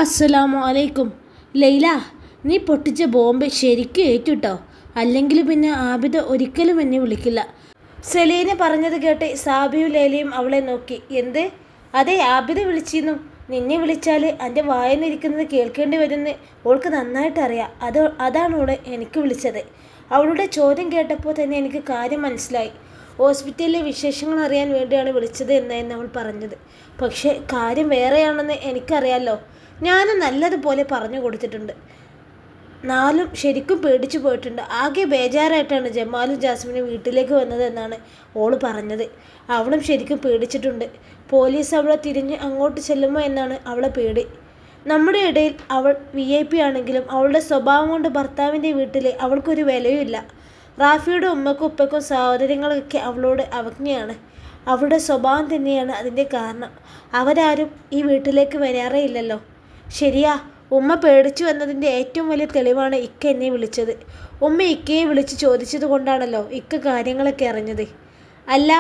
അസ്സലാമു അലൈക്കും. ലൈല, നീ പൊട്ടിച്ച ബോംബ് ശരിക്കും ഏറ്റുട്ടോ. അല്ലെങ്കിൽ പിന്നെ ആബിദ ഒരിക്കലും എന്നെ വിളിക്കില്ല. സെലീന പറഞ്ഞത് കേട്ട് സാബിയും ലൈലയും അവളെ നോക്കി. എന്ത്? അതെ, ആബിദ വിളിച്ചിരുന്നു. നിന്നെ വിളിച്ചാൽ എൻ്റെ വായന്നിരിക്കുന്നത് കേൾക്കേണ്ടി വരുമെന്ന് ഓൾക്ക് നന്നായിട്ട് അറിയാം. അതാണ് ഓള് എനിക്ക് വിളിച്ചത്. അവളുടെ ചോദ്യം കേട്ടപ്പോൾ തന്നെ എനിക്ക് കാര്യം മനസ്സിലായി. ഹോസ്പിറ്റലിലെ വിശേഷങ്ങൾ അറിയാൻ വേണ്ടിയാണ് വിളിച്ചത് എന്നായിരുന്നു അവൾ പറഞ്ഞത്. പക്ഷേ കാര്യം വേറെയാണെന്ന് എനിക്കറിയാമല്ലോ. ഞാനും നല്ലതുപോലെ പറഞ്ഞു കൊടുത്തിട്ടുണ്ട്. നാലും ശരിക്കും പേടിച്ചു പോയിട്ടുണ്ട്. ആകെ ബേജാറായിട്ടാണ് ജമാലും ജാസ്മിനും വീട്ടിലേക്ക് വന്നത് എന്നാണ് ഓള് പറഞ്ഞത്. അവളും ശരിക്കും പേടിച്ചിട്ടുണ്ട്. പോലീസ് അവളെ തിരിഞ്ഞ് അങ്ങോട്ട് ചെല്ലുമോ എന്നാണ് അവളെ പേടി. നമ്മുടെ ഇടയിൽ അവൾ VIP ആണെങ്കിലും അവളുടെ സ്വഭാവം കൊണ്ട് ഭർത്താവിൻ്റെ വീട്ടിൽ അവൾക്കൊരു വിലയുമില്ല. റാഫിയുടെ ഉമ്മക്കും ഉപ്പക്കും സഹോദരങ്ങളൊക്കെ അവളോട് അവജ്ഞയാണ്. അവളുടെ സ്വഭാവം തന്നെയാണ് അതിൻ്റെ കാരണം. അവരാരും ഈ വീട്ടിലേക്ക് വരാറേ ഇല്ലല്ലോ. ശരിയാ, ഉമ്മ പേടിച്ചു എന്നതിൻ്റെ ഏറ്റവും വലിയ തെളിവാണ് ഇക്ക എന്നെ വിളിച്ചത്. ഉമ്മ ഇക്കയെ വിളിച്ച് ചോദിച്ചത് കൊണ്ടാണല്ലോ ഇക്ക കാര്യങ്ങളൊക്കെ അറിഞ്ഞത്. അല്ല,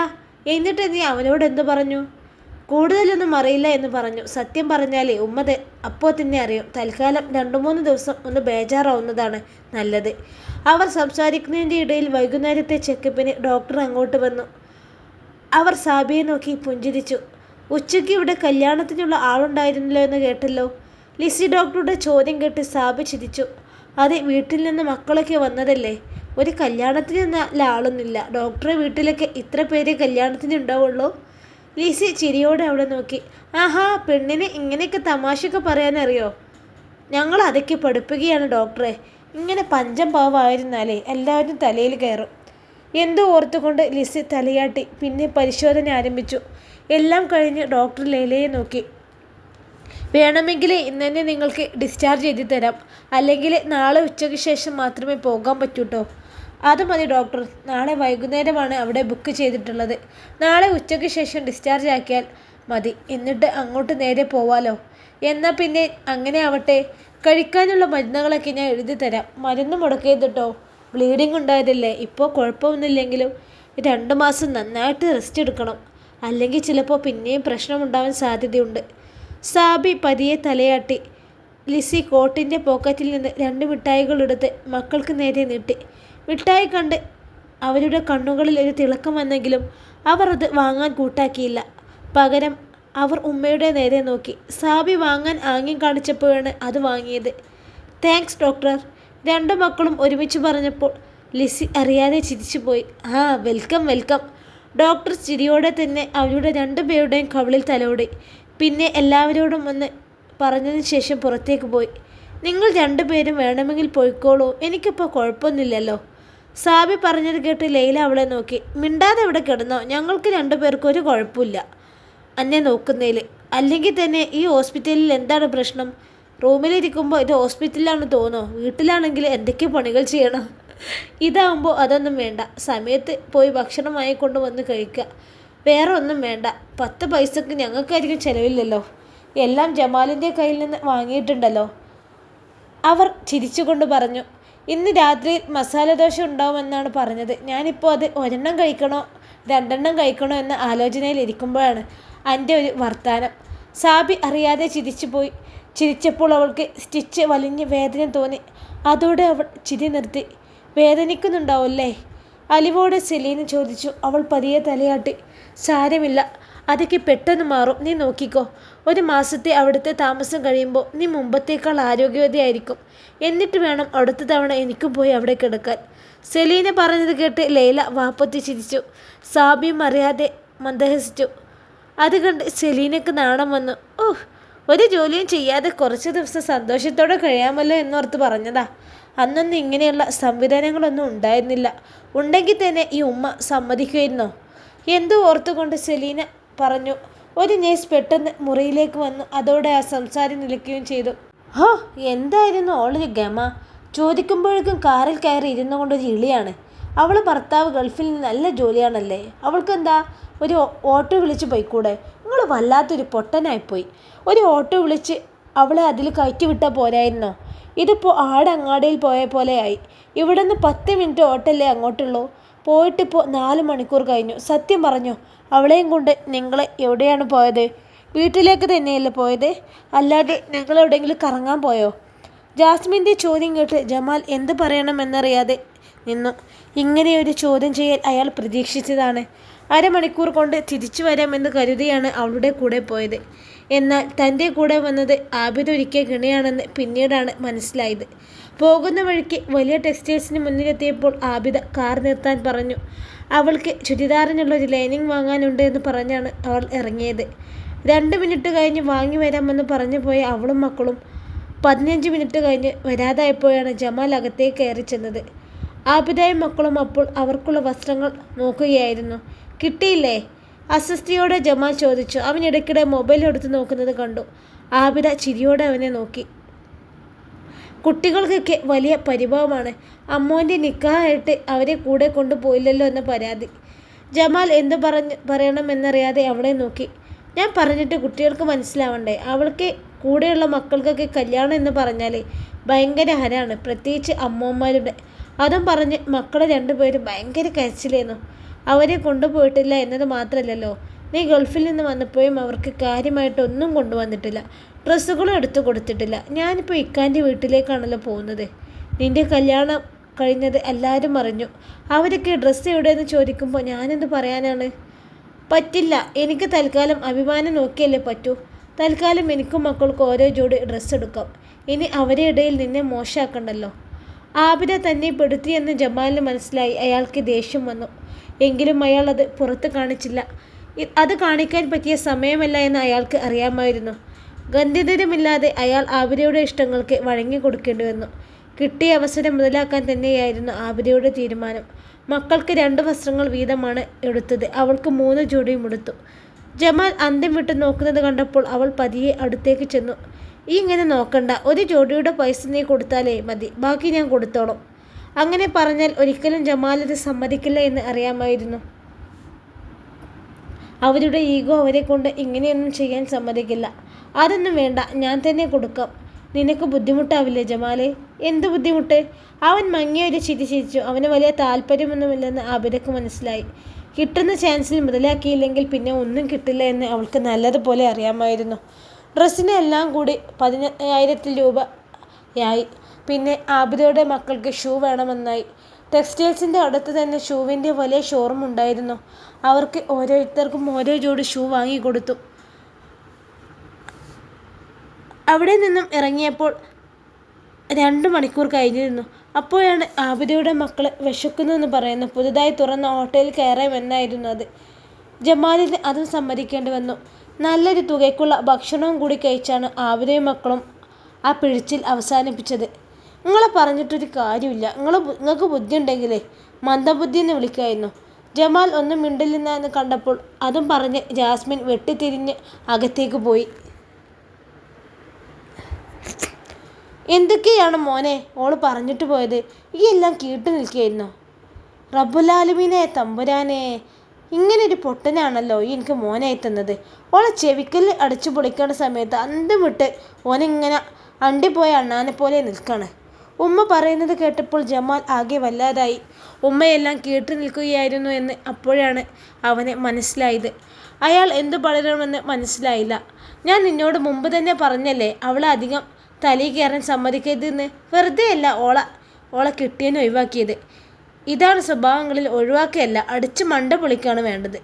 എന്നിട്ട് നീ അവനോട് എന്തു പറഞ്ഞു? കൂടുതലൊന്നും അറിയില്ല എന്ന് പറഞ്ഞു. സത്യം പറഞ്ഞാലേ ഉമ്മ അപ്പോൾ തന്നെ അറിയും. തൽക്കാലം 2-3 ദിവസം ഒന്ന് ബേജാറാവുന്നതാണ് നല്ലത്. അവർ സംസാരിക്കുന്നതിൻ്റെ ഇടയിൽ വൈകുന്നേരത്തെ ചെക്കപ്പിന് ഡോക്ടർ അങ്ങോട്ട് വന്നു. അവർ സാബിയെ നോക്കി പുഞ്ചിരിച്ചു. ഉച്ചയ്ക്ക് ഇവിടെ കല്യാണത്തിനുള്ള ആളുണ്ടായിരുന്നല്ലോ എന്ന് കേട്ടല്ലോ. ലിസി ഡോക്ടറുടെ ചോദ്യം കേട്ട് സാബി ചിരിച്ചു. അതെ, വീട്ടിൽ നിന്ന് മക്കളൊക്കെ വന്നതല്ലേ. ഒരു കല്യാണത്തിന് നല്ല ആളൊന്നുമില്ല. ഡോക്ടറെ വീട്ടിലൊക്കെ ഇത്ര പേരെ കല്യാണത്തിന് ഉണ്ടാവുള്ളൂ. ലിസി ചിരിയോടെ അവിടെ നോക്കി. ആഹാ, പെണ്ണിന് ഇങ്ങനെയൊക്കെ തമാശയൊക്കെ പറയാനറിയോ? ഞങ്ങൾ അതൊക്കെ പഠിപ്പിക്കുകയാണ് ഡോക്ടറെ. ഇങ്ങനെ പഞ്ചം പാവായിരുന്നാലേ എല്ലാവരും തലയിൽ കയറും. എന്തോ ഓർത്തുകൊണ്ട് ലിസി തലയാട്ടി. പിന്നെ പരിശോധന ആരംഭിച്ചു. എല്ലാം കഴിഞ്ഞ് ഡോക്ടർ ലൈലയെ നോക്കി. വേണമെങ്കിൽ ഇന്ന് തന്നെ നിങ്ങൾക്ക് ഡിസ്ചാർജ് ചെയ്ത് തരാം. അല്ലെങ്കിൽ നാളെ ഉച്ചയ്ക്ക് ശേഷം മാത്രമേ പോകാൻ പറ്റൂട്ടോ. അത് മതി ഡോക്ടർ. നാളെ വൈകുന്നേരമാണ് അവിടെ ബുക്ക് ചെയ്തിട്ടുള്ളത്. നാളെ ഉച്ചയ്ക്ക് ശേഷം ഡിസ്ചാർജ് ആക്കിയാൽ മതി. എന്നിട്ട് അങ്ങോട്ട് നേരെ പോവാലോ. എന്നാൽ പിന്നെ അങ്ങനെ ആവട്ടെ. കഴിക്കാനുള്ള മരുന്നുകളൊക്കെ ഞാൻ എഴുതി തരാം. മരുന്ന് മുടക്കരുതട്ടോ. ബ്ലീഡിങ് ഉണ്ടായതല്ലേ. ഇപ്പോൾ കുഴപ്പമൊന്നുമില്ലെങ്കിലും 2 മാസം നന്നായിട്ട് റെസ്റ്റ് എടുക്കണം. അല്ലെങ്കിൽ ചിലപ്പോൾ പിന്നെയും പ്രശ്നമുണ്ടാവാൻ സാധ്യതയുണ്ട്. സാബി പതിയെ തലയാട്ടി. ലിസി കോട്ടിൻ്റെ പോക്കറ്റിൽ നിന്ന് 2 മിഠായികൾ എടുത്ത് മക്കൾക്ക് നേരെ നീട്ടി. മിഠായി കണ്ട് അവരുടെ കണ്ണുകളിൽ ഒരു തിളക്കം വന്നെങ്കിലും അവർ അത് വാങ്ങാൻ കൂട്ടാക്കിയില്ല. പകരം അവർ ഉമ്മയുടെ നേരെ നോക്കി. സാബി വാങ്ങാൻ ആംഗ്യം കാണിച്ചപ്പോഴാണ് അത് വാങ്ങിയത്. Thanks doctor. 2 മക്കളും ഒരുമിച്ച് പറഞ്ഞപ്പോൾ ലിസി അറിയാതെ ചിരിച്ചുപോയി. ആ, വെൽക്കം വെൽക്കം. ഡോക്ടർ ചിരിയോടെ തന്നെ അവരുടെ 2 പേരുടെയും കവിളിൽ തലോടി. പിന്നെ എല്ലാവരോടും ഒന്ന് പറഞ്ഞതിന് ശേഷം പുറത്തേക്ക് പോയി. നിങ്ങൾ 2 പേരും വേണമെങ്കിൽ പോയിക്കോളൂ. എനിക്കിപ്പോൾ കുഴപ്പമൊന്നുമില്ലല്ലോ. സാബി പറഞ്ഞത് കേട്ട് ലൈല അവളെ നോക്കി. മിണ്ടാതെ ഇവിടെ കിടന്നോ. ഞങ്ങൾക്ക് 2 പേർക്കും ഒരു കുഴപ്പമില്ല എന്നെ നോക്കുന്നതിൽ. അല്ലെങ്കിൽ തന്നെ ഈ ഹോസ്പിറ്റലിൽ എന്താണ് പ്രശ്നം? റൂമിലിരിക്കുമ്പോൾ ഇത് ഹോസ്പിറ്റലിലാണ് തോന്നോ? വീട്ടിലാണെങ്കിൽ എന്തൊക്കെ പണികൾ ചെയ്യണം. ഇതാവുമ്പോൾ അതൊന്നും വേണ്ട. സമയത്ത് പോയി ഭക്ഷണം വാങ്ങിക്കൊണ്ട് വന്ന് കഴിക്കുക. വേറെ ഒന്നും വേണ്ട. 10 പൈസക്ക് ഞങ്ങൾക്കായിരിക്കും ചിലവില്ലല്ലോ. എല്ലാം ജമാലിൻ്റെ കയ്യിൽ നിന്ന് വാങ്ങിയിട്ടുണ്ടല്ലോ. അവർ ചിരിച്ചുകൊണ്ട് പറഞ്ഞു. ഇന്ന് രാത്രി മസാലദോശ ഉണ്ടാവുമെന്നാണ് പറഞ്ഞത്. ഞാനിപ്പോൾ അത് 1 കഴിക്കണോ 2 കഴിക്കണോ എന്ന ആലോചനയിൽ ഇരിക്കുമ്പോഴാണ് എൻ്റെ ഒരു വർത്താനം. സാബി അറിയാതെ ചിരിച്ചുപോയി. ചിരിച്ചപ്പോൾ അവൾക്ക് സ്റ്റിച്ച് വലിഞ്ഞ് വേദന തോന്നി. അതോടെ അവൾ ചിരി നിർത്തി. വേദനിക്കുന്നുണ്ടാവല്ലേ? അലിവോടെ സെലീന ചോദിച്ചു. അവൾ പതിയെ തലയാട്ടി. സാരമില്ല, അതൊക്കെ പെട്ടെന്ന് മാറും. നീ നോക്കിക്കോ. 1 മാസത്തെ അവിടുത്തെ താമസം കഴിയുമ്പോൾ നീ മുമ്പത്തേക്കാൾ ആരോഗ്യവതിയായിരിക്കും. എന്നിട്ട് വേണം അടുത്ത തവണ എനിക്കും പോയി അവിടെ കിടക്കാൻ. സെലീന പറഞ്ഞത് കേട്ട് ലൈല വാപ്പത്തി ചിരിച്ചു. സാബിയും അറിയാതെ മന്ദഹസിച്ചു. അത് കണ്ട് സെലീനക്ക് നാണം വന്നു. ഓഹ്, ഒരു ജോലിയും ചെയ്യാതെ കുറച്ച് ദിവസം സന്തോഷത്തോടെ കഴിയാമല്ലോ എന്നോർത്ത് പറഞ്ഞതാ. അന്നൊന്നും ഇങ്ങനെയുള്ള സംവിധാനങ്ങളൊന്നും ഉണ്ടായിരുന്നില്ല. ഉണ്ടെങ്കിൽ തന്നെ ഈ ഉമ്മ സമ്മതിക്കുമായിരുന്നോ? എന്തോ ഓർത്തുകൊണ്ട് സെലീന പറഞ്ഞു. ഒരു നേഴ്സ് പെട്ടെന്ന് മുറിയിലേക്ക് വന്നു. അതോടെ ആ സംസാരം നിൽക്കുകയും ചെയ്തു. ഹോ, എന്തായിരുന്നു ഓളൊരു ഗമ. ചോദിക്കുമ്പോഴേക്കും കാറിൽ കയറി ഇരുന്നു കൊണ്ടൊരു ഇളിയാണ്. അവൾ ഭർത്താവ് ഗൾഫിൽ നിന്ന് നല്ല ജോലിയാണല്ലേ. അവൾക്കെന്താ ഒരു ഓട്ടോ വിളിച്ച് പോയിക്കൂടെ? നിങ്ങൾ വല്ലാത്തൊരു പൊട്ടനായിപ്പോയി. ഒരു ഓട്ടോ വിളിച്ച് അവളെ അതിൽ കയറ്റി വിട്ടാൽ പോരായിരുന്നോ? ഇതിപ്പോൾ ആടങ്ങാടിയിൽ പോയ പോലെയായി. ഇവിടെ നിന്ന് 10 മിനിറ്റ് ഓട്ടല്ലേ അങ്ങോട്ടുള്ളൂ. പോയിട്ടിപ്പോൾ 4 മണിക്കൂർ കഴിഞ്ഞു. സത്യം പറഞ്ഞു, അവളെയും കൊണ്ട് നിങ്ങൾ എവിടെയാണ് പോയത്? വീട്ടിലേക്ക് തന്നെയല്ലേ പോയത്? അല്ലാതെ നിങ്ങൾ എവിടെയെങ്കിലും കറങ്ങാൻ പോയോ? ജാസ്മിൻ്റെ ചോദ്യം കേട്ട് ജമാൽ എന്ത് പറയണമെന്നറിയാതെ നിന്നു. ഇങ്ങനെയൊരു ചോദ്യം ചെയ്യൽ അയാൾ പ്രതീക്ഷിച്ചതാണ്. അരമണിക്കൂർ കൊണ്ട് തിരിച്ചു വരാമെന്ന് കരുതിയാണ് അവളുടെ കൂടെ പോയത്. എന്നാൽ തൻ്റെ കൂടെ വന്നത് ആബിദ ഒരുക്കിയ ഗിണിയാണെന്ന് പിന്നീടാണ് മനസ്സിലായത്. പോകുന്ന വഴിക്ക് വലിയ ടെക്സ്റ്റൈൽസിന് മുന്നിലെത്തിയപ്പോൾ ആബിദ കാർ നിർത്താൻ പറഞ്ഞു. അവൾക്ക് ചുരിദാറിനുള്ളൊരു ലൈനിങ് വാങ്ങാനുണ്ട് എന്ന് പറഞ്ഞാണ് അവൾ ഇറങ്ങിയത്. 2 മിനിറ്റ് കഴിഞ്ഞ് വാങ്ങി വരാമെന്ന് പറഞ്ഞു പോയ അവളും മക്കളും 15 മിനിറ്റ് കഴിഞ്ഞ് വരാതായപ്പോഴാണ് ജമാൽ അകത്തേക്ക് കയറി ചെന്നത്. ആബിദയും മക്കളും അപ്പോൾ അവർക്കുള്ള വസ്ത്രങ്ങൾ നോക്കുകയായിരുന്നു. കിട്ടിയില്ലേ? അസ്വസ്ഥയോടെ ജമാൽ ചോദിച്ചു. അവൻ ഇടയ്ക്കിടെ മൊബൈൽ എടുത്ത് നോക്കുന്നത് കണ്ടു. ആബിദ ചിരിയോടെ അവനെ നോക്കി. കുട്ടികൾക്കൊക്കെ വലിയ പരിഭവമാണ്. അമ്മോൻ്റെ നിക്കാഹായിട്ട് അവരെ കൂടെ കൊണ്ടുപോയില്ലല്ലോ എന്ന പരാതി. ജമാൽ എന്ത് പറയണമെന്നറിയാതെ അവളെ നോക്കി. ഞാൻ പറഞ്ഞിട്ട് കുട്ടികൾക്ക് മനസ്സിലാവണ്ടേ? അവൾക്ക് കൂടെയുള്ള മക്കൾക്കൊക്കെ കല്യാണം എന്ന് പറഞ്ഞാൽ ഭയങ്കര ഹരാണ്, പ്രത്യേകിച്ച് അമ്മമാരുടെ. അതും പറഞ്ഞ് മക്കളെ 2 പേരും ഭയങ്കര കരച്ചിലായിരുന്നു. അവരെ കൊണ്ടുപോയിട്ടില്ല എന്നത് മാത്രമല്ലല്ലോ, നീ ഗൾഫിൽ നിന്ന് വന്നപ്പോഴും അവർക്ക് കാര്യമായിട്ടൊന്നും കൊണ്ടുവന്നിട്ടില്ല, ഡ്രസ്സുകളും എടുത്തു കൊടുത്തിട്ടില്ല. ഞാനിപ്പോൾ ഇക്കാൻ്റെ വീട്ടിലേക്കാണല്ലോ പോകുന്നത്. നിൻ്റെ കല്യാണം കഴിഞ്ഞത് എല്ലാവരും അറിഞ്ഞു. അവരൊക്കെ ഡ്രസ്സ് എവിടെയെന്ന് ചോദിക്കുമ്പോൾ ഞാനെന്ത് പറയാനാണ്? പറ്റില്ല, എനിക്ക് തൽക്കാലം അഭിമാനം നോക്കിയല്ലേ പറ്റൂ. തൽക്കാലം എനിക്കും മക്കൾക്കും ഓരോ ജോഡി ഡ്രസ്സ് എടുക്കാം. ഇനി അവരെ ഇടയിൽ നിന്നെ മോശമാക്കണ്ടല്ലോ. ആബിദ തന്നെ പെടുത്തിയെന്ന് ജമാലിന് മനസ്സിലായി. അയാൾക്ക് ദേഷ്യം വന്നു. എങ്കിലും അയാൾ അത് പുറത്ത് കാണിച്ചില്ല. അത് കാണിക്കാൻ പറ്റിയ സമയമല്ല എന്ന് അയാൾക്ക് അറിയാമായിരുന്നു. ഗന്ധിതരമില്ലാതെ അയാൾ ആബിദയുടെ ഇഷ്ടങ്ങൾക്ക് വഴങ്ങി കൊടുക്കേണ്ടി വന്നു. കിട്ടിയ അവസരം മുതലാക്കാൻ തന്നെയായിരുന്നു ആബിദയുടെ തീരുമാനം. മക്കൾക്ക് 2 വസ്ത്രങ്ങൾ വീതമാണ് എടുത്തത്. അവൾക്ക് 3 ജോഡിയും എടുത്തു. ജമാൽ അന്തം വിട്ട് നോക്കുന്നത് കണ്ടപ്പോൾ അവൾ പതിയെ അടുത്തേക്ക് ചെന്നു. ഈ ഇങ്ങനെ നോക്കണ്ട, ഒരു ജോഡിയുടെ പൈസ നീ കൊടുത്താലേ മതി, ബാക്കി ഞാൻ കൊടുത്തോളാം. അങ്ങനെ പറഞ്ഞാൽ ഒരിക്കലും ജമാലത് സമ്മതിക്കില്ല എന്ന് അറിയാമായിരുന്നു. അവരുടെ ഈഗോ അവരെ കൊണ്ട് ഇങ്ങനെയൊന്നും ചെയ്യാൻ സമ്മതിക്കില്ല. അതൊന്നും വേണ്ട, ഞാൻ തന്നെ കൊടുക്കാം. നിനക്ക് ബുദ്ധിമുട്ടാവില്ലേ ജമാലെ? എന്ത് ബുദ്ധിമുട്ട്? അവൻ മങ്ങിയൊരു ചിരി ചിരിച്ചു. അവന് വലിയ താല്പര്യമൊന്നുമില്ലെന്ന് ആബിദക്ക് മനസ്സിലായി. കിട്ടുന്ന ചാൻസിൽ മുതലാക്കിയില്ലെങ്കിൽ പിന്നെ ഒന്നും കിട്ടില്ല എന്ന് അവൾക്ക് നല്ലതുപോലെ അറിയാമായിരുന്നു. ഡ്രസ്സിന് എല്ലാം കൂടി 15,000 രൂപയായി. പിന്നെ ആബിദയുടെ മക്കൾക്ക് ഷൂ വേണമെന്നായി. ടെക്സ്റ്റൈൽസിൻ്റെ അടുത്ത് തന്നെ ഷൂവിൻ്റെ വലിയ ഷോറൂം ഉണ്ടായിരുന്നു. അവർക്ക് ഓരോരുത്തർക്കും ഓരോ ജോഡി ഷൂ വാങ്ങിക്കൊടുത്തു. അവിടെ നിന്നും ഇറങ്ങിയപ്പോൾ 2 മണിക്കൂർ കഴിഞ്ഞിരുന്നു. അപ്പോഴാണ് ആബിദയുടെ മക്കൾ വിശക്കുന്നു എന്ന് പറയുന്നു പുതുതായി തുറന്ന ഹോട്ടലിൽ കയറാമെന്നായിരുന്നു അത്. ജമാലിന് അതും സമ്മതിക്കേണ്ടി വന്നു. നല്ലൊരു തുകയ്ക്കുള്ള ഭക്ഷണവും കൂടി കഴിച്ചാണ് ആബിദയും മക്കളും ആ പിഴിച്ചിൽ അവസാനിപ്പിച്ചത്. നിങ്ങളെ പറഞ്ഞിട്ടൊരു കാര്യമില്ല, നിങ്ങൾക്ക് ബുദ്ധി ഉണ്ടെങ്കിലേ മന്ദബുദ്ധി എന്ന് വിളിക്കായിരുന്നു. ജമാൽ ഒന്നും മിണ്ടില്ലെന്ന് കണ്ടപ്പോൾ അതും പറഞ്ഞ് ജാസ്മിൻ വെട്ടിത്തിരിഞ്ഞ് അകത്തേക്ക് പോയി. എന്തൊക്കെയാണ് മോനെ ഓള് പറഞ്ഞിട്ട് പോയത്? ഈ എല്ലാം കേട്ടു നിൽക്കുകയായിരുന്നു. റബ്ബുലാലുമീനെ തമ്പുരാനെ, ഇങ്ങനൊരു പൊട്ടനാണല്ലോ ഈ എനിക്ക് മോനായി തന്നത്. ഓളെ ചെവിക്കല് അടിച്ചു പൊളിക്കേണ്ട സമയത്ത് അന്തം വിട്ട് ഓനിങ്ങനെ അണ്ടിപ്പോയ അണ്ണാനെ പോലെ നിൽക്കാണ്. ഉമ്മ പറയുന്നത് കേട്ടപ്പോൾ ജമാൽ ആകെ വല്ലാതായി. ഉമ്മയെല്ലാം കേട്ടു നിൽക്കുകയായിരുന്നു എന്ന് അപ്പോഴാണ് അവന് മനസ്സിലായത്. അയാൾ എന്തു പറയണമെന്ന് മനസ്സിലായില്ല. ഞാൻ നിന്നോട് മുമ്പ് തന്നെ പറഞ്ഞല്ലേ അവളെ അധികം തലയിൽ കയറാൻ സമ്മതിക്കരുതെന്ന്. വെറുതെയല്ല ഓളെ കിട്ടിയതിന് ഒഴിവാക്കിയത്. ഇതാണ് സ്വഭാവങ്ങളിൽ ഒഴിവാക്കിയല്ല, അടിച്ച് മണ്ട പൊളിക്കാണ് വേണ്ടത്.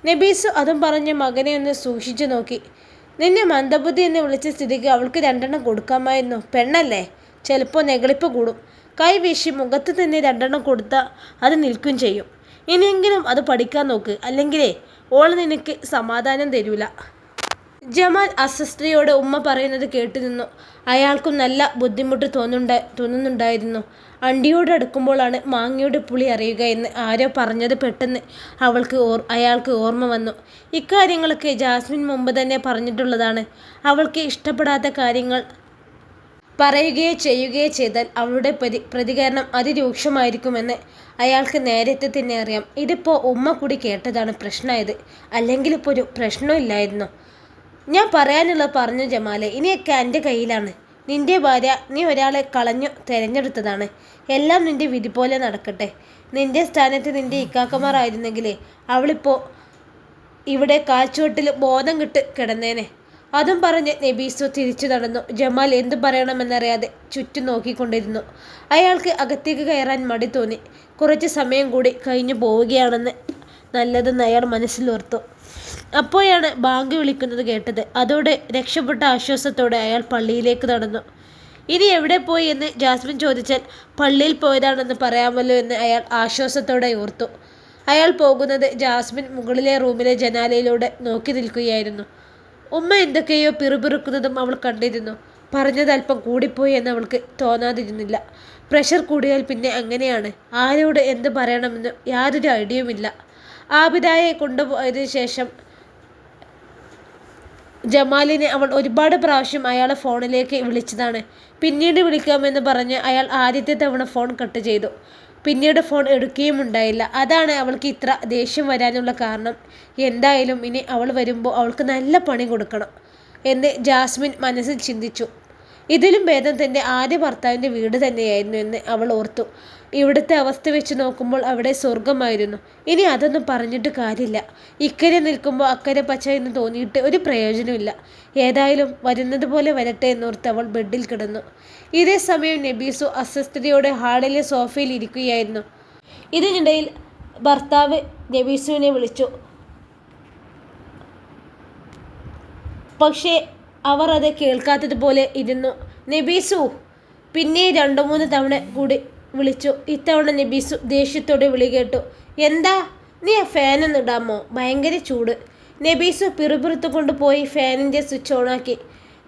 നബീസു അതും പറഞ്ഞ് മകനെ ഒന്ന് സൂക്ഷിച്ചു നോക്കി. നിന്നെ മന്ദബുദ്ധി എന്ന് വിളിച്ച സ്ഥിതിക്ക് അവൾക്ക് 2 എണ്ണം കൊടുക്കാമായിരുന്നു. പെണ്ണല്ലേ, ചിലപ്പോൾ നെകളിപ്പ് കൂടും. കൈ വീശി മുഖത്ത് തന്നെ 2 എണ്ണം കൊടുത്താൽ അത് നിൽക്കും ചെയ്യും. ഇനിയെങ്കിലും അത് പഠിക്കാൻ നോക്ക്, അല്ലെങ്കിലേ ഓൾ നിനക്ക് സമാധാനം തരൂല. ജമാൽ അസ്വസ്ഥയോടെ ഉമ്മ പറയുന്നത് കേട്ടു നിന്നു. അയാൾക്കും നല്ല ബുദ്ധിമുട്ട് തോന്നുന്നുണ്ടായിരുന്നു. അണ്ടിയോട് അടുക്കുമ്പോഴാണ് മാങ്ങയുടെ പുളി അറിയുക എന്ന് ആരോ പറഞ്ഞത് പെട്ടെന്ന് അയാൾക്ക് ഓർമ്മ വന്നു. ഇക്കാര്യങ്ങളൊക്കെ ജാസ്മിൻ മുമ്പ് തന്നെ പറഞ്ഞിട്ടുള്ളതാണ്. അവൾക്ക് ഇഷ്ടപ്പെടാത്ത കാര്യങ്ങൾ പറയുകയോ ചെയ്യുകയോ ചെയ്താൽ അവളുടെ പ്രതികരണം അതിരൂക്ഷമായിരിക്കുമെന്ന് അയാൾക്ക് നേരത്തെ തന്നെ അറിയാം. ഇതിപ്പോൾ ഉമ്മ കൂടി കേട്ടതാണ് പ്രശ്നമായത്. അല്ലെങ്കിൽ ഇപ്പോൾ ഒരു പ്രശ്നമില്ലായിരുന്നു. ഞാൻ പറയാനുള്ളത് പറഞ്ഞു ജമാലെ, ഇനിയൊക്കെ എൻ്റെ കയ്യിലാണ്. നിൻ്റെ ഭാര്യ നീ ഒരാളെ കളഞ്ഞു തിരഞ്ഞെടുത്തതാണ്. എല്ലാം നിൻ്റെ വിധി പോലെ നടക്കട്ടെ. നിൻ്റെ സ്ഥാനത്ത് നിൻ്റെ ഇക്കാക്കമാർ ആയിരുന്നെങ്കിലേ അവളിപ്പോൾ ഇവിടെ കാൽച്ചുവട്ടിൽ ബോധം കിട്ട് കിടന്നേനെ. അതും പറഞ്ഞ് നബീസു തിരിച്ചു നടന്നു. ജമാൽ എന്തു പറയണമെന്നറിയാതെ ചുറ്റും നോക്കിക്കൊണ്ടിരുന്നു. അയാൾക്ക് അകത്തേക്ക് കയറാൻ മടി തോന്നി. കുറച്ച് സമയം കൂടി കഴിഞ്ഞു പോവുകയാണെന്ന് നല്ലതെന്ന് അയാൾ മനസ്സിലോർത്തു. അപ്പോഴാണ് ബാങ്ക് വിളിക്കുന്നത് കേട്ടത്. അതോടെ രക്ഷപ്പെട്ട ആശ്വാസത്തോടെ അയാൾ പള്ളിയിലേക്ക് നടന്നു. ഇനി എവിടെ പോയി എന്ന് ജാസ്മിൻ ചോദിച്ചാൽ പള്ളിയിൽ പോയതാണെന്ന് പറയാമല്ലോ എന്ന് അയാൾ ആശ്വാസത്തോടെ ഓർത്തു. അയാൾ പോകുന്നത് ജാസ്മിൻ മുകളിലെ റൂമിലെ ജനാലയിലൂടെ നോക്കി നിൽക്കുകയായിരുന്നു. ഉമ്മ എന്തൊക്കെയോ പിറുപിറുക്കുന്നതും അവൾ കണ്ടിരുന്നു. പറഞ്ഞത് അല്പം കൂടിപ്പോയി എന്ന് അവൾക്ക് തോന്നാതിരുന്നില്ല. പ്രഷർ കൂടിയാൽ പിന്നെ അങ്ങനെയാണ്. ആരോട് എന്ത് പറയണമെന്ന് യാതൊരു ഐഡിയയുമില്ല. ആബിദായെ കൊണ്ടുപോയതിനു ശേഷം ജമാലിനെ അവൾ ഒരുപാട് പ്രാവശ്യം അയാളെ ഫോണിലേക്ക് വിളിച്ചതാണ്. പിന്നീട് വിളിക്കാമെന്ന് പറഞ്ഞ് അയാൾ ആദ്യത്തെ തവണ ഫോൺ കട്ട് ചെയ്തു. പിന്നീട് ഫോൺ എടുക്കുകയും ഉണ്ടായില്ല. അതാണ് അവൾക്ക് ഇത്ര ദേഷ്യം വരാനുള്ള കാരണം. എന്തായാലും ഇനി അവൾ വരുമ്പോൾ അവൾക്ക് നല്ല പണി കൊടുക്കണം എന്ന് ജാസ്മിൻ മനസ്സിൽ ചിന്തിച്ചു. ഇതിലും ഭേദം തൻ്റെ ആദ്യ ഭർത്താവിൻ്റെ വീട് തന്നെയായിരുന്നു എന്ന് അവൾ ഓർത്തു. ഇവിടുത്തെ അവസ്ഥ വെച്ച് നോക്കുമ്പോൾ അവിടെ സ്വർഗമായിരുന്നു. ഇനി അതൊന്നും പറഞ്ഞിട്ട് കാര്യമില്ല. ഇക്കരെ നിൽക്കുമ്പോൾ അക്കരെ പച്ച എന്ന് തോന്നിയിട്ട് ഒരു പ്രയോജനമില്ല. ഏതായാലും വരുന്നത് പോലെ വരട്ടെ എന്നോർത്ത് അവൾ ബെഡിൽ കിടന്നു. ഇതേ സമയം നബീസു അസ്വസ്ഥതയോടെ ഹാളിലെ സോഫയിൽ ഇരിക്കുകയായിരുന്നു. ഇതിനിടയിൽ ഭർത്താവ് നബീസുവിനെ വിളിച്ചു. പക്ഷേ അവർ അത് കേൾക്കാത്തതുപോലെ ഇരുന്നു. നബീസു പിന്നെ 2-3 തവണ കൂടി വിളിച്ചു. ഇത്തവണ നബീസു ദേഷ്യത്തോടെ വിളി കേട്ടു. എന്താ, നീ ആ ഫാനൊന്ന് ഇടാമോ? ഭയങ്കര ചൂട്. നബീസു പിറുപിറുത്തു കൊണ്ടുപോയി ഫാനിൻ്റെ സ്വിച്ച് ഓണാക്കി.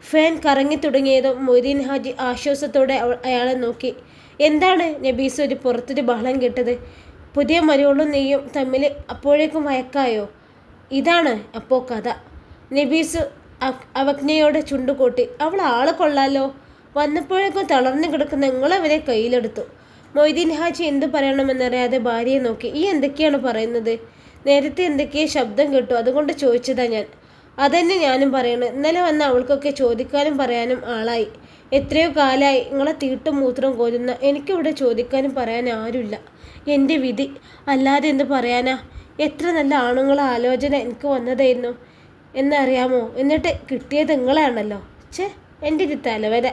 ഫാൻ കറങ്ങി തുടങ്ങിയതും മൊയ്തീൻ ഹാജി ആശ്വാസത്തോടെ അയാളെ നോക്കി. എന്താണ് നബീസു ഒരു പുറത്തൊരു ബഹളം കേട്ടത്? പുതിയ മരുവളും നെയ്യും തമ്മിൽ അപ്പോഴേക്കും വഴക്കായോ? ഇതാണ് അപ്പോൾ കഥ. നബീസു അവജ്ഞയോടെ ചുണ്ടുകൂട്ടി. അവൾ ആളെ കൊള്ളാലോ. വന്നപ്പോഴേക്കും തളർന്നു കിടക്കുന്ന നിങ്ങളവരെ കയ്യിലെടുത്തു. മൊയ്തീൻ ഹാജി എന്തു പറയണമെന്നറിയാതെ ഭാര്യയെ നോക്കി. ഈ എന്തൊക്കെയാണ് പറയുന്നത്? നേരത്തെ എന്തൊക്കെയോ ശബ്ദം കേട്ടു, അതുകൊണ്ട് ചോദിച്ചതാ ഞാൻ. അതന്നെ ഞാനും പറയണു. ഇന്നലെ വന്ന അവൾക്കൊക്കെ ചോദിക്കാനും പറയാനും ആളായി. എത്രയോ കാലമായി നിങ്ങളെ തീട്ടും മൂത്രം കോരുന്ന എനിക്കിവിടെ ചോദിക്കാനും പറയാൻ ആരുമില്ല. എൻ്റെ വിധി, അല്ലാതെ എന്ത് പറയാനാ? എത്ര നല്ല ആണുങ്ങളെ ആലോചന എനിക്ക് വന്നതായിരുന്നു എന്നറിയാമോ? എന്നിട്ട് കിട്ടിയത് നിങ്ങളാണല്ലോ. എൻ്റെ ഒരു തലവര.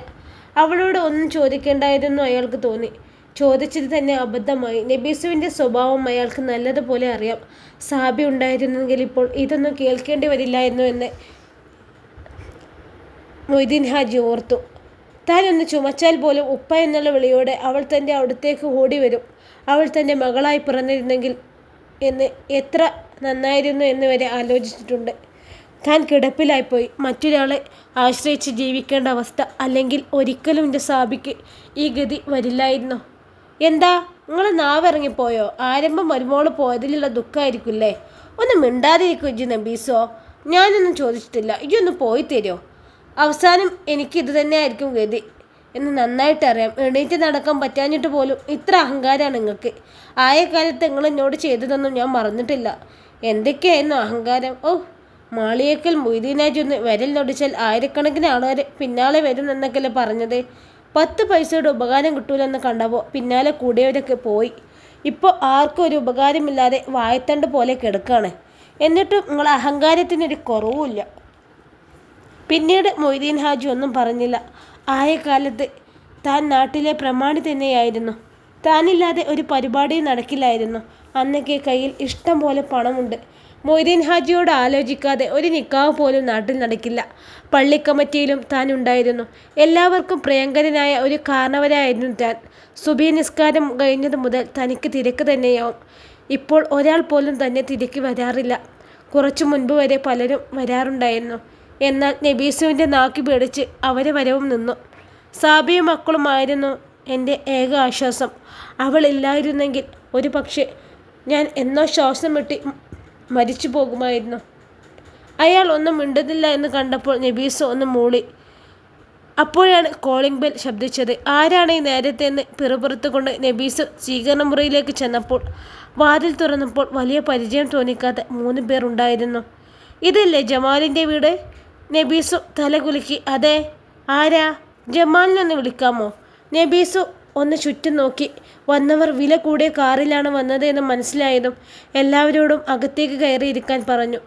അവളോട് ഒന്നും ചോദിക്കേണ്ടായിരുന്നു അയാൾക്ക് തോന്നി. ചോദിച്ചത് തന്നെ അബദ്ധമായി. നബീസുവിൻ്റെ സ്വഭാവം അയാൾക്ക് നല്ലതുപോലെ അറിയാം. സാബി ഉണ്ടായിരുന്നെങ്കിൽ ഇപ്പോൾ ഇതൊന്നും കേൾക്കേണ്ടി വരില്ലായിരുന്നു എന്ന് മൊയ്തീൻ ഹാജി ഓർത്തു. താൻ ഒന്ന് ചുമച്ചാൽ പോലും ഉപ്പ എന്നുള്ള വിളിയോടെ അവൾ തൻ്റെ അടുത്തേക്ക് ഓടി വരും. അവൾ തൻ്റെ മകളായി പിറന്നിരുന്നെങ്കിൽ എന്ന് എത്ര നന്നായിരുന്നു എന്ന് വരെ ആലോചിച്ചിട്ടുണ്ട്. താൻ കിടപ്പിലായിപ്പോയി. മറ്റൊരാളെ ആശ്രയിച്ച് ജീവിക്കേണ്ട അവസ്ഥ. അല്ലെങ്കിൽ ഒരിക്കലും എൻ്റെ സാബിക്ക് ഈ ഗതി വരില്ലായിരുന്നു. എന്താ, നിങ്ങൾ നാവിറങ്ങിപ്പോയോ? ആരംഭം മരുമോള് പോയതിലുള്ള ദുഃഖമായിരിക്കില്ലേ? ഒന്ന് മിണ്ടാതിരിക്കും ഇജ്ജ് നബീസോ. ഞാനൊന്നും ചോദിച്ചിട്ടില്ല. ഇജ്ജൊന്ന് പോയി തരുമോ? അവസാനം എനിക്കിത് തന്നെയായിരിക്കും ഗതി എന്ന് നന്നായിട്ടറിയാം. എണീറ്റ് നടക്കാൻ പറ്റാഞ്ഞിട്ട് പോലും ഇത്ര അഹങ്കാരമാണ് നിങ്ങൾക്ക്. ആയ കാലത്ത് നിങ്ങൾ എന്നോട് ചെയ്തതൊന്നും ഞാൻ മറന്നിട്ടില്ല. എന്തൊക്കെയായിരുന്നു അഹങ്കാരം! ഓ, മാളിയേക്കൽ മൊയ്തീനാജി ഒന്ന് വിരൽ നൊടിച്ചാൽ ആയിരക്കണക്കിന് ആളുകാർ പിന്നാലെ വരും എന്നൊക്കെയല്ലേ പറഞ്ഞത്. 10 പൈസയുടെ ഉപകാരം കിട്ടൂലെന്ന് കണ്ടപ്പോൾ പിന്നാലെ കൂടിയവരൊക്കെ പോയി. ഇപ്പോൾ ആർക്കും ഒരു ഉപകാരമില്ലാതെ വായത്തണ്ട് പോലെ കിടക്കുകയാണ്. എന്നിട്ടും നിങ്ങൾ അഹങ്കാരത്തിനൊരു കുറവുമില്ല. പിന്നീട് മൊയ്തീൻ ഹാജി ഒന്നും പറഞ്ഞില്ല. ആയ കാലത്ത് താൻ നാട്ടിലെ പ്രമാണി തന്നെയായിരുന്നു. താനില്ലാതെ ഒരു പരിപാടിയും നടക്കില്ലായിരുന്നു. അന്നൊക്കെ കയ്യിൽ ഇഷ്ടം പോലെ പണമുണ്ട്. മൊയ്തീൻ ഹാജിയോട് ആലോചിക്കാതെ ഒരു നിക്കാഹ് പോലും നാട്ടിൽ നടക്കില്ല. പള്ളിക്കമ്മിറ്റിയിലും താൻ ഉണ്ടായിരുന്നു. എല്ലാവർക്കും പ്രിയങ്കരനായ ഒരു കാരണവരായിരുന്നു താൻ. സുബഹി നിസ്കാരം കഴിഞ്ഞത് മുതൽ തനിക്ക് തിരക്ക് തന്നെയാവും. ഇപ്പോൾ ഒരാൾ പോലും തന്നെ തിരക്ക് വരാറില്ല. കുറച്ചു മുൻപ് വരെ പലരും വരാറുണ്ടായിരുന്നു. എന്നാൽ നബീസുവിൻ്റെ നാക്കി പേടിച്ച് അവരെ വരവും നിന്നു. സാബിയും മക്കളുമായിരുന്നു എൻ്റെ ഏക ആശ്വാസം. അവളില്ലായിരുന്നെങ്കിൽ ഒരു പക്ഷേ ഞാൻ എന്നോ ശ്വാസം വിട്ട് മരിച്ചു പോകുമായിരുന്നു. അയാൾ ഒന്നും മിണ്ടുന്നില്ല എന്ന് കണ്ടപ്പോൾ നബീസു ഒന്ന് മൂളി. അപ്പോഴാണ് കോളിംഗ് ബെൽ ശബ്ദിച്ചത്. ആരാണ് ഈ നേരത്തെ എന്ന് പിറുപിറുത്തുകൊണ്ട് നബീസു സ്വീകരണ മുറിയിലേക്ക് ചെന്നപ്പോൾ വാതിൽ തുറന്നപ്പോൾ വലിയ പരിചയം തോന്നിക്കാത്ത 3 പേർ ഉണ്ടായിരുന്നു. ഇതല്ലേ ജമാലിൻ്റെ വീട്? നബീസു തലകുലുക്കി. അതെ. ആരാ? ജമാലിനൊന്ന് വിളിക്കാമോ? നബീസു ഒന്ന് ചുറ്റും നോക്കി. വന്നവർ വില കൂടിയ കാറിലാണ് വന്നത് എന്ന് മനസ്സിലായതും എല്ലാവരോടും അകത്തേക്ക് കയറിയിരിക്കാൻ പറഞ്ഞു.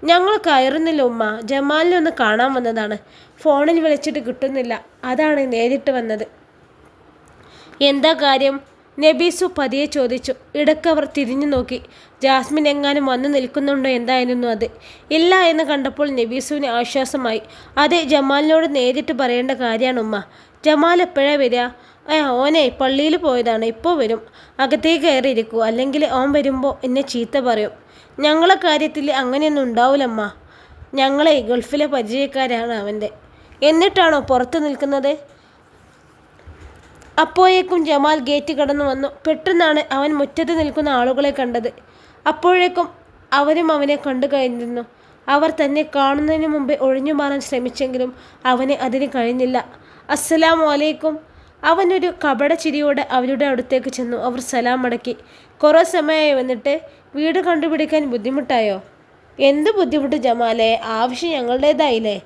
ഞങ്ങൾ കയറുന്നില്ല ഉമ്മ, ജമാലിനെ ഒന്ന് കാണാൻ വന്നതാണ്. ഫോണിൽ വിളിച്ചിട്ട് കിട്ടുന്നില്ല, അതാണ് നേരിട്ട് വന്നത്. എന്താ കാര്യം? നബീസു പതിയെ ചോദിച്ചു. ഇടക്കവർ തിരിഞ്ഞു നോക്കി. ജാസ്മിൻ എങ്ങാനും വന്നു നിൽക്കുന്നുണ്ടോ എന്തായിരുന്നു അത്. ഇല്ല എന്ന് കണ്ടപ്പോൾ നബീസുവിന് ആശ്വാസമായി. അതെ, ജമാലിനോട് നേരിട്ട് പറയേണ്ട കാര്യമാണ് ഉമ്മ. ജമാൽ എപ്പോഴാണ് വരിക? ഓനെ പള്ളിയിൽ പോയതാണ്, ഇപ്പോൾ വരും. അകത്തേക്ക് കയറിയിരിക്കൂ, അല്ലെങ്കിൽ ഓൻ വരുമ്പോൾ എന്നെ ചീത്ത പറയും. ഞങ്ങളെ കാര്യത്തിൽ അങ്ങനെയൊന്നും ഉണ്ടാവില്ലമ്മ. ഞങ്ങളെ ഗൾഫിലെ പരിചയക്കാരാണ് അവൻ്റെ. എന്നിട്ടാണോ പുറത്ത് നിൽക്കുന്നത്? അപ്പോഴേക്കും ജമാൽ ഗേറ്റ് കടന്നു വന്നു. പെട്ടെന്നാണ് അവൻ മുറ്റത്ത് നിൽക്കുന്ന ആളുകളെ കണ്ടത്. അപ്പോഴേക്കും അവരും അവനെ കണ്ടു കഴിഞ്ഞിരുന്നു. അവർ തന്നെ കാണുന്നതിന് മുമ്പേ ഒഴിഞ്ഞു മാറാൻ ശ്രമിച്ചെങ്കിലും അവന് അതിന് കഴിഞ്ഞില്ല. അസ്സലാമു അലൈക്കും. അവനൊരു കപട ചിരിയോടെ അവരുടെ അടുത്തേക്ക് ചെന്നു. അവർ സലാം മടക്കി. കുറേ സമയമായി വന്നിട്ട്. വീട് കണ്ടുപിടിക്കാൻ ബുദ്ധിമുട്ടായോ? എന്ത് ബുദ്ധിമുട്ട് ജമാലെ, ആവശ്യം ഞങ്ങളുടേതായില്ലേ?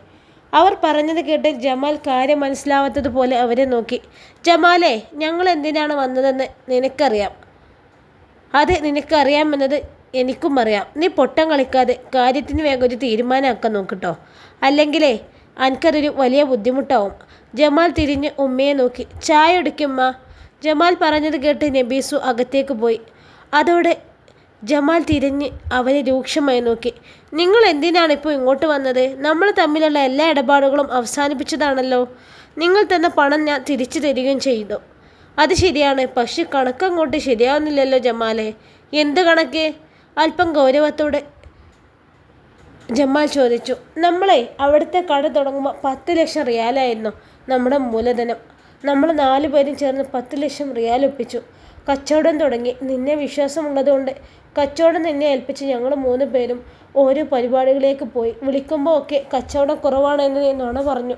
അവർ പറഞ്ഞത് കേട്ട് ജമാൽ കാര്യം മനസ്സിലാവാത്തതുപോലെ അവരെ നോക്കി. ജമാലെ, ഞങ്ങൾ എന്തിനാണ് വന്നതെന്ന് നിനക്കറിയാം. അതെ, നിനക്കറിയാമെന്നത് എനിക്കും അറിയാം. നീ പൊട്ടം കളിക്കാതെ കാര്യത്തിന് വേഗം ഒരു തീരുമാനമാക്കാൻ നോക്കിട്ടോ, അല്ലെങ്കിലേ എനിക്കതൊരു വലിയ ബുദ്ധിമുട്ടാവും. ജമാൽ തിരിഞ്ഞ് ഉമ്മയെ നോക്കി. ചായ എടുക്കുമ്മ. ജമാൽ പറഞ്ഞത് കേട്ട് നബീസു അകത്തേക്ക് പോയി. അതോടെ ജമാൽ തിരിഞ്ഞ് അവനെ രൂക്ഷമായി നോക്കി. നിങ്ങൾ എന്തിനാണ് ഇപ്പോൾ ഇങ്ങോട്ട് വന്നത്? നമ്മൾ തമ്മിലുള്ള എല്ലാ ഇടപാടുകളും അവസാനിപ്പിച്ചതാണല്ലോ. നിങ്ങൾ തന്ന പണം ഞാൻ തിരിച്ചു തരികയും ചെയ്തു. അത് ശരിയാണ്, പക്ഷെ കണക്കങ്ങോട്ട് ശരിയാവുന്നില്ലല്ലോ ജമാലെ. എന്ത് കണക്ക്? അല്പം ഗൗരവത്തോടെ ജമാൽ ചോദിച്ചു. നമ്മളെ അവിടുത്തെ കട തുടങ്ങുമ്പോൾ 10 ലക്ഷം റിയാലായിരുന്നു നമ്മുടെ മൂലധനം. നമ്മൾ 4 പേരും ചേർന്ന് 10 ലക്ഷം റിയാൽ ഒപ്പിച്ചു. കച്ചവടം തുടങ്ങി. നിന്നെ വിശ്വാസമുള്ളതുകൊണ്ട് കച്ചവടം നിന്നെ ഏൽപ്പിച്ച് ഞങ്ങൾ 3 പേരും ഓരോ പരിപാടികളിലേക്ക് പോയി. വിളിക്കുമ്പോൾ ഒക്കെ കച്ചവടം കുറവാണെന്ന് നീ നുണ പറഞ്ഞു.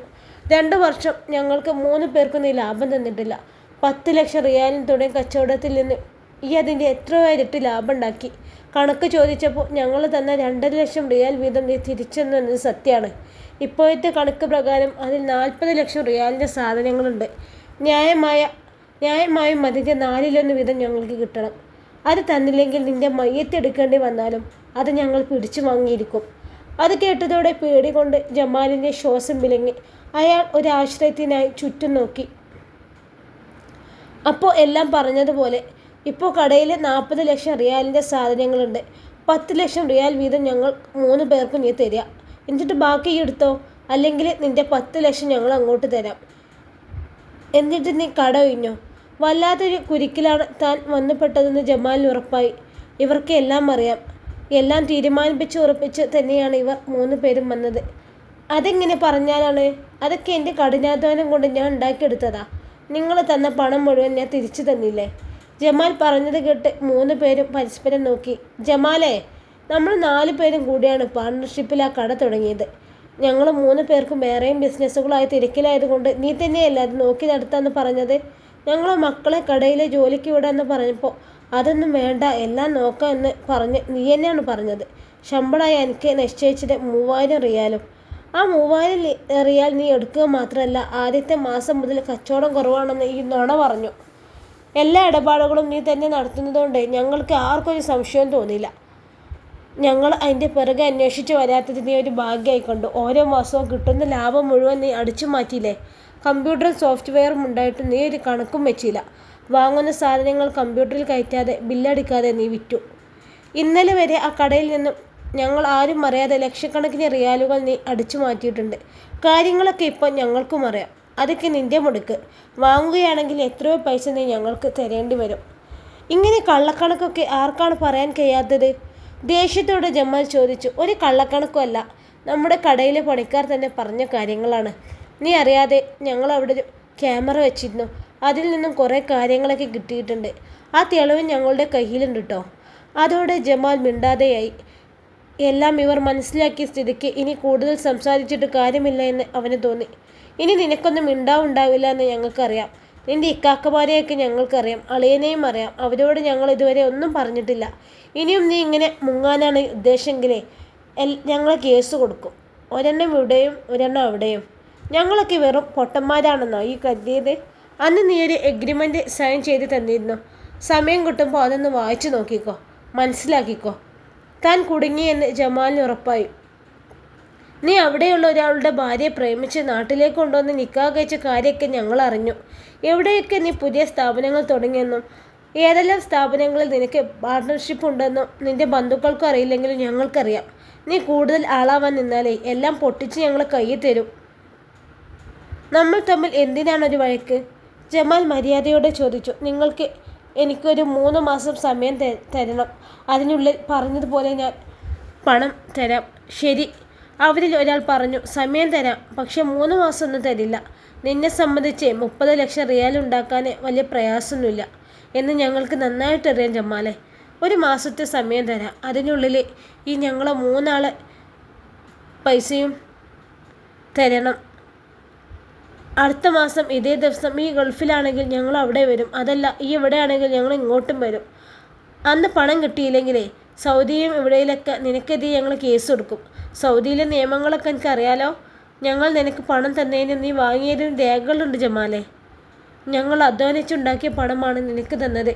2 വർഷം ഞങ്ങൾക്ക് 3 പേർക്കും നീ ലാഭം തന്നിട്ടില്ല. 10 ലക്ഷം റിയാലിന് തുടങ്ങിയ കച്ചവടത്തിൽ നിന്ന് ഈ അതിൻ്റെ എത്രയോ ഇരട്ടി ലാഭം ഉണ്ടാക്കി. കണക്ക് ചോദിച്ചപ്പോൾ ഞങ്ങൾ തന്ന 2.5 ലക്ഷം റിയാൽ വീതം നീ തിരിച്ചെന്നത് സത്യമാണ്. ഇപ്പോഴത്തെ കണക്ക് പ്രകാരം അതിൽ 40 ലക്ഷം റിയാലിൻ്റെ സാധനങ്ങളുണ്ട്. ന്യായമായും അതിൻ്റെ 4-1 വീതം ഞങ്ങൾക്ക് കിട്ടണം. അത് തന്നില്ലെങ്കിൽ നിന്റെ മയ്യത്തെടുക്കേണ്ടി വന്നാലും അത് ഞങ്ങൾ പിടിച്ചു വാങ്ങിയിരിക്കും. അത് കേട്ടതോടെ പേടി കൊണ്ട് ജമാലിൻ്റെ ശ്വാസം വിലങ്ങി. അയാൾ ഒരാശ്രയത്തിനായി ചുറ്റും നോക്കി. അപ്പോൾ എല്ലാം പറഞ്ഞതുപോലെ ഇപ്പോൾ കടയിൽ 40 ലക്ഷം റിയാലിൻ്റെ സാധനങ്ങളുണ്ട്. 10 ലക്ഷം റിയാൽ വീതം ഞങ്ങൾ 3 പേർക്കും നീ തരിക. എന്നിട്ട് ബാക്കി എടുത്തോ, അല്ലെങ്കിൽ നിന്റെ 10 ലക്ഷം ഞങ്ങൾ അങ്ങോട്ട് തരാം. എന്നിട്ട് നീ കട ഒഴിഞ്ഞോ? വല്ലാത്തൊരു കുരുക്കിലാണ് താൻ വന്നുപെട്ടതെന്ന് ജമാലിന് ഉറപ്പായി. ഇവർക്ക് എല്ലാം അറിയാം. എല്ലാം തീരുമാനിപ്പിച്ച് ഉറപ്പിച്ച് തന്നെയാണ് ഇവർ 3 പേരും വന്നത്. അതെങ്ങനെ പറഞ്ഞാലാണ്? അതൊക്കെ എൻ്റെ കഠിനാധ്വാനം കൊണ്ട് ഞാൻ ഉണ്ടാക്കിയെടുത്തതാ. നിങ്ങൾ തന്ന പണം മുഴുവൻ ഞാൻ തിരിച്ചു തന്നില്ലേ? ജമാൽ പറഞ്ഞത് കേട്ട് 3 പേരും പരസ്പരം നോക്കി. ജമാലേ, നമ്മൾ 4 പേരും കൂടിയാണ് പാർട്ണർഷിപ്പിൽ ആ കട തുടങ്ങിയത്. ഞങ്ങൾ 3 പേർക്കും വേറെയും ബിസിനസ്സുകളായി തിരക്കിലായതുകൊണ്ട് നീ തന്നെയല്ല അത് നോക്കി നടത്താമെന്ന് പറഞ്ഞത്. ഞങ്ങളെ മക്കളെ കടയിലെ ജോലിക്ക് വിടാമെന്ന് പറഞ്ഞപ്പോൾ അതൊന്നും വേണ്ട, എല്ലാം നോക്കാം എന്ന് പറഞ്ഞ് നീ തന്നെയാണ് പറഞ്ഞത്. ശമ്പളമായി എനിക്ക് നിശ്ചയിച്ചത് 3000 റിയാലും. ആ 3000 റിയാൽ നീ എടുക്കുക മാത്രമല്ല, ആദ്യത്തെ മാസം മുതൽ കച്ചവടം കുറവാണെന്ന് ഈ നുണ പറഞ്ഞു. എല്ലാ ഇടപാടുകളും നീ തന്നെ നടത്തുന്നതുകൊണ്ട് ഞങ്ങൾക്ക് ആർക്കൊരു സംശയവും തോന്നിയില്ല. ഞങ്ങൾ അതിൻ്റെ പിറകെ അന്വേഷിച്ച് വരാത്തത് നീ ഒരു ഭാഗ്യമായി കണ്ടു. ഓരോ മാസവും കിട്ടുന്ന ലാഭം മുഴുവൻ നീ അടിച്ചു മാറ്റിയില്ലേ? കമ്പ്യൂട്ടറും സോഫ്റ്റ്വെയറും ഉണ്ടായിട്ട് നീ ഒരു കണക്കും വെച്ചില്ല. വാങ്ങുന്ന സാധനങ്ങൾ കമ്പ്യൂട്ടറിൽ കയറ്റാതെ ബില്ലടിക്കാതെ നീ വിറ്റു. ഇന്നലെ വരെ ആ കടയിൽ നിന്നും ഞങ്ങൾ ആരും അറിയാതെ ലക്ഷക്കണക്കിന് റിയാലുകൾ നീ അടിച്ചു മാറ്റിയിട്ടുണ്ട്. കാര്യങ്ങളൊക്കെ ഇപ്പം ഞങ്ങൾക്കും അറിയാം. അതൊക്കെ നിൻ്റെ മുടുക്ക്. വാങ്ങുകയാണെങ്കിൽ എത്രയോ പൈസ നീ ഞങ്ങൾക്ക് തരേണ്ടി വരും. ഇങ്ങനെ കള്ളക്കണക്കൊക്കെ ആർക്കാണ് പറയാൻ കഴിയാത്തത്? ദേഷ്യത്തോടെ ജമാൽ ചോദിച്ചു. ഒരു കള്ളക്കണക്കുമല്ല, നമ്മുടെ കടയിലെ പണിക്കാർ തന്നെ പറഞ്ഞ കാര്യങ്ങളാണ്. നീ അറിയാതെ ഞങ്ങൾ അവിടെ ഒരു ക്യാമറ വെച്ചിരുന്നു. അതിൽ നിന്നും കുറേ കാര്യങ്ങളൊക്കെ കിട്ടിയിട്ടുണ്ട്. ആ തെളിവ് ഞങ്ങളുടെ കയ്യിലുണ്ട് കേട്ടോ. അതോടെ ജമാൽ മിണ്ടാതെയായി. എല്ലാം ഇവർ മനസ്സിലാക്കിയ സ്ഥിതിക്ക് ഇനി കൂടുതൽ സംസാരിച്ചിട്ട് കാര്യമില്ല എന്ന് അവന് തോന്നി. ഇനി നിനക്കൊന്നും ഉണ്ടാവില്ല എന്ന് ഞങ്ങൾക്കറിയാം. നിൻ്റെ ഇക്കാക്കമാരെയൊക്കെ ഞങ്ങൾക്കറിയാം, അളിയനെയും അറിയാം. അവരോട് ഞങ്ങൾ ഇതുവരെ ഒന്നും പറഞ്ഞിട്ടില്ല. ഇനിയും നീ ഇങ്ങനെ മുങ്ങാനാണ് ഉദ്ദേശമെങ്കിലേ ഞങ്ങൾ കേസ് കൊടുക്കും. ഒരെണ്ണം ഇവിടെയും ഒരെണ്ണം അവിടെയും. ഞങ്ങളൊക്കെ വെറും പൊട്ടന്മാരാണെന്നോ ഈ കരുതിയത്? അന്ന് നീ ഒരു എഗ്രിമെൻ്റ് സൈൻ ചെയ്ത് തന്നിരുന്നു. സമയം കിട്ടുമ്പോൾ അതൊന്ന് വായിച്ചു നോക്കിക്കോ, മനസ്സിലാക്കിക്കോ. താൻ കുടുങ്ങിയെന്ന് ജമാലിന് ഉറപ്പായി. നീ അവിടെയുള്ള ഒരാളുടെ ഭാര്യയെ പ്രേമിച്ച് നാട്ടിലേക്ക് കൊണ്ടുവന്ന് നിക്കാഹ് കഴിച്ച കാര്യമൊക്കെ ഞങ്ങൾ അറിഞ്ഞു. എവിടെയൊക്കെ നീ പുതിയ സ്ഥാപനങ്ങൾ തുടങ്ങിയെന്നും ഏതെല്ലാം സ്ഥാപനങ്ങളിൽ നിനക്ക് പാർട്ട്ണർഷിപ്പ് ഉണ്ടെന്നും നിന്റെ ബന്ധുക്കൾക്കും അറിയില്ലെങ്കിലും ഞങ്ങൾക്കറിയാം. നീ കൂടുതൽ ആളാവാൻ നിന്നാലേ എല്ലാം പൊട്ടിച്ച് ഞങ്ങൾ കയ്യിൽ തരും. നമ്മൾ തമ്മിൽ എന്തിനാണൊരു വഴക്ക്? ജമാൽ മര്യാദയോടെ ചോദിച്ചു. എനിക്കൊരു 3 മാസം സമയം തരണം. അതിനുള്ളിൽ പറഞ്ഞതുപോലെ ഞാൻ പണം തരാം. ശരി, അവരിൽ ഒരാൾ പറഞ്ഞു. സമയം തരാം, പക്ഷെ 3 മാസമൊന്നും തരില്ല. നിന്നെ സംബന്ധിച്ച് 30 ലക്ഷം റിയാൽ ഉണ്ടാക്കാൻ വലിയ പ്രയാസമൊന്നുമില്ല എന്ന് ഞങ്ങൾക്ക് നന്നായിട്ടറിയാം ജമാലെ. 1 മാസത്തെ സമയം തരാം. അതിനുള്ളിൽ ഈ ഞങ്ങളെ 3 ആളെ പൈസയും തരണം. അടുത്ത മാസം ഇതേ ദിവസം ഈ ഗൾഫിലാണെങ്കിൽ ഞങ്ങൾ അവിടെ വരും. അതല്ല ഈ ഇവിടെ ആണെങ്കിൽ ഞങ്ങൾ ഇങ്ങോട്ടും വരും. അന്ന് പണം കിട്ടിയില്ലെങ്കിലേ സൗദിയും ഇവിടെയിലൊക്കെ നിനക്കെതിരെ ഞങ്ങൾ കേസ് കൊടുക്കും. സൗദിയിലെ നിയമങ്ങളൊക്കെ എനിക്കറിയാലോ. ഞങ്ങൾ നിനക്ക് പണം തന്നതിന് നീ വാങ്ങിയതിന് രേഖകളുണ്ട് ജമാലെ. ഞങ്ങൾ അധ്വാനിച്ചുണ്ടാക്കിയ പണമാണ് നിനക്ക് തന്നത്.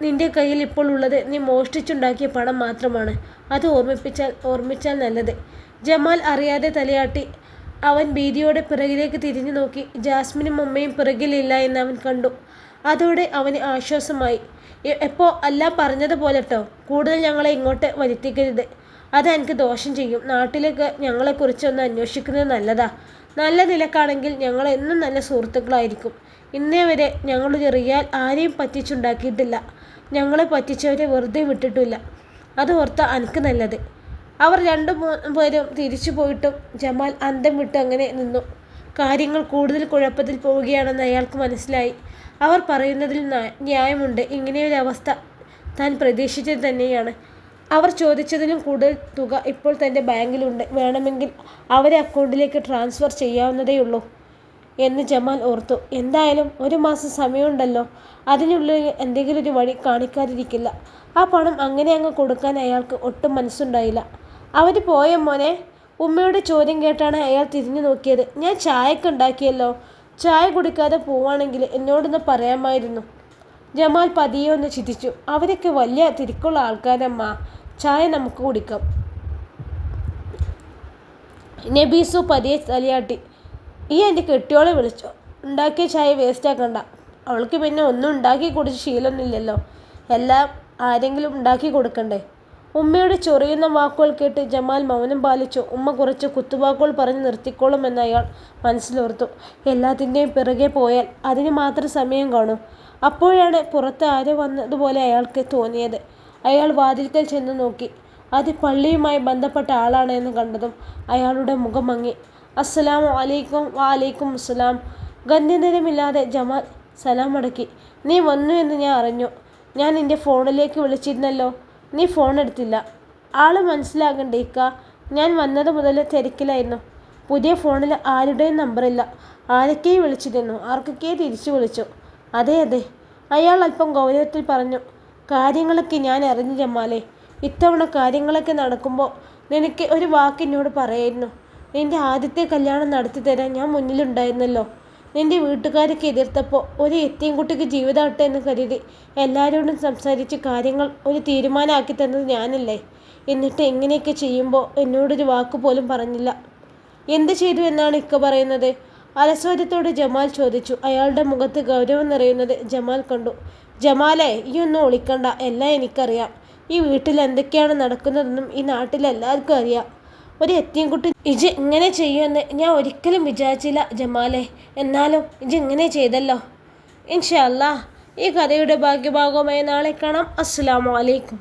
നിന്റെ കയ്യിൽ ഇപ്പോൾ ഉള്ളത് നീ മോഷ്ടിച്ചുണ്ടാക്കിയ പണം മാത്രമാണ്. അത് ഓർമ്മിച്ചാൽ നല്ലത്. ജമാൽ അറിയാതെ തലയാട്ടി. അവൻ ഭീതിയോടെ പിറകിലേക്ക് തിരിഞ്ഞു നോക്കി. ജാസ്മിനും ഉമ്മയും പിറകിലില്ല എന്ന് അവൻ കണ്ടു. അതോടെ അവന് ആശ്വാസമായി. എല്ലാം പറഞ്ഞതുപോലെ കേട്ടോ, കൂടുതൽ ഞങ്ങളെ ഇങ്ങോട്ട് വരുത്തിക്കരുത്. അത് എനിക്ക് ദോഷം ചെയ്യും. നാട്ടിലേക്ക് ഞങ്ങളെക്കുറിച്ചൊന്ന് അന്വേഷിക്കുന്നത് നല്ലതാ. നല്ല നിലക്കാണെങ്കിൽ ഞങ്ങൾ എന്നും നല്ല സുഹൃത്തുക്കളായിരിക്കും. ഇന്നേ വരെ ഞങ്ങളൊരു റിയാൽ ആരെയും പറ്റിച്ചുണ്ടാക്കിയിട്ടില്ല. ഞങ്ങളെ പറ്റിച്ചവരെ വെറുതെ വിട്ടിട്ടില്ല. അത് ഓർത്താ എനിക്ക് നല്ലത്. അവർ 2-3 പേരും തിരിച്ചു പോയിട്ടും ജമാൽ അന്തം വിട്ട് അങ്ങനെ നിന്നു. കാര്യങ്ങൾ കൂടുതൽ കുഴപ്പത്തിൽ പോവുകയാണെന്ന് അയാൾക്ക് മനസ്സിലായി. അവർ പറയുന്നതിൽ ന്യായമുണ്ട്. ഇങ്ങനെയൊരവസ്ഥ താൻ പ്രതീക്ഷിച്ചത് തന്നെയാണ്. അവർ ചോദിച്ചതിലും കൂടുതൽ തുക ഇപ്പോൾ തൻ്റെ ബാങ്കിലുണ്ട്. വേണമെങ്കിൽ അവരെ അക്കൗണ്ടിലേക്ക് ട്രാൻസ്ഫർ ചെയ്യാവുന്നതേയുള്ളൂ എന്ന് ജമാൽ ഓർത്തു. എന്തായാലും 1 മാസം സമയമുണ്ടല്ലോ. അതിനുള്ളിൽ എന്തെങ്കിലും ഒരു വഴി കാണിക്കാതിരിക്കില്ല. ആ പണം അങ്ങനെ അങ്ങ് കൊടുക്കാൻ അയാൾക്ക് ഒട്ടും മനസ്സുണ്ടായില്ല. അവർ പോയ മോനെ? ഉമ്മയുടെ ചോദ്യം കേട്ടാണ് അയാൾ തിരിഞ്ഞു നോക്കിയത്. ഞാൻ ചായയൊക്കെ ഉണ്ടാക്കിയല്ലോ. ചായ കുടിക്കാതെ പോവാണെങ്കിൽ എന്നോടൊന്ന് പറയാമായിരുന്നു. ജമാൽ പതിയെ ഒന്ന് ചിരിച്ചു. അവരൊക്കെ വലിയ തിരക്കുള്ള ആൾക്കാരമ്മ. ചായ നമുക്ക് കുടിക്കാം. നബീസു പതിയെ തലയാട്ടി. എൻ്റെ കെട്ടിയോളെ വിളിച്ചോ? ഉണ്ടാക്കിയ ചായ വേസ്റ്റാക്കണ്ട. അവൾക്ക് പിന്നെ ഒന്നും ഉണ്ടാക്കി കുടിച്ച് ശീലമൊന്നുമില്ലല്ലോ. എല്ലാം ആരെങ്കിലും ഉണ്ടാക്കി കൊടുക്കണ്ടേ? ഉമ്മയുടെ ചൊറിയുന്ന വാക്കുകൾ കേട്ട് ജമാൽ മൗനം പാലിച്ചു. ഉമ്മ കുറച്ച് കുത്തുവാക്കുകൾ പറഞ്ഞ് നിർത്തിക്കോളുമെന്ന് അയാൾ മനസ്സിലോർത്തു. എല്ലാത്തിൻ്റെയും പിറകെ പോയാൽ അതിന് മാത്രം സമയം കാണും. അപ്പോഴാണ് പുറത്ത് ആരോ വന്നതുപോലെ അയാൾക്ക് തോന്നിയത്. അയാൾ വാതിൽക്കൽ ചെന്ന് നോക്കി. അത് പള്ളിയുമായി ബന്ധപ്പെട്ട ആളാണ് എന്ന് കണ്ടതും അയാളുടെ മുഖം മങ്ങി. അസ്സലാമു അലൈക്കും. വഅലൈക്കും അസ്സലാം. ഗന്ധ്യനിരമില്ലാതെ ജമാൽ സലാം മടക്കി. നീ വന്നു എന്ന് ഞാൻ അറിഞ്ഞു. ഞാൻ നിൻ്റെ ഫോണിലേക്ക് വിളിച്ചിരുന്നല്ലോ. നീ ഫോൺ എടുത്തില്ല. ആള് മനസ്സിലാകണ്ടേ ഇക്ക? ഞാൻ വന്നത് മുതൽ തിരക്കിലായിരുന്നു. പുതിയ ഫോണിൽ ആരുടെയും നമ്പറില്ല. ആരൊക്കെയും വിളിച്ചിരുന്നു. ആർക്കൊക്കെ തിരിച്ചു വിളിച്ചു. അതെ അതെ, അയാൾ അല്പം ഗൗരവത്തിൽ പറഞ്ഞു. കാര്യങ്ങളൊക്കെ ഞാൻ അറിഞ്ഞു ജമാലെ. ഇത്തവണ കാര്യങ്ങളൊക്കെ നടക്കുമ്പോൾ നിനക്ക് ഒരു വാക്കിനോട് പറയായിരുന്നു. നിൻ്റെ ആദ്യത്തെ കല്യാണം നടത്തി തരാൻ ഞാൻ മുന്നിലുണ്ടായിരുന്നല്ലോ. നിൻ്റെ വീട്ടുകാരൊക്കെ എതിർത്തപ്പോൾ ഒരു എത്തിയൻകുട്ടിക്ക് ജീവിതമാട്ടെ എന്ന് കരുതി എല്ലാവരോടും സംസാരിച്ച് കാര്യങ്ങൾ ഒരു തീരുമാനമാക്കി തന്നത് ഞാനല്ലേ? എന്നിട്ട് എങ്ങനെയൊക്കെ ചെയ്യുമ്പോൾ എന്നോടൊരു വാക്ക് പോലും പറഞ്ഞില്ല. എന്ത് ചെയ്തു എന്നാണ് ഇക്ക പറയുന്നത്? അലസോരത്തോട് ജമാൽ ചോദിച്ചു. അയാളുടെ മുഖത്ത് ഗൗരവം നിറയുന്നത് ജമാൽ കണ്ടു. ജമാലെ, ഈ ഒന്നും ഒളിക്കണ്ട. എല്ലാം എനിക്കറിയാം. ഈ വീട്ടിൽ എന്തൊക്കെയാണ് നടക്കുന്നതെന്നും ഈ നാട്ടിലെല്ലാവർക്കും അറിയാം. ഒരു എത്തിയൻകുട്ടി ഇജ് ഇങ്ങനെ ചെയ്യുമെന്ന് ഞാൻ ഒരിക്കലും വിചാരിച്ചില്ല ജമാലെ. എന്നാലും ഇജ് ഇങ്ങനെ ചെയ്തല്ലോ. ഇൻഷാ അല്ലാഹ് ഈ കഥയുടെ ഭാഗ്യഭാഗവുമായി നാളെ കാണാം. അസ്സലാമു അലൈക്കും.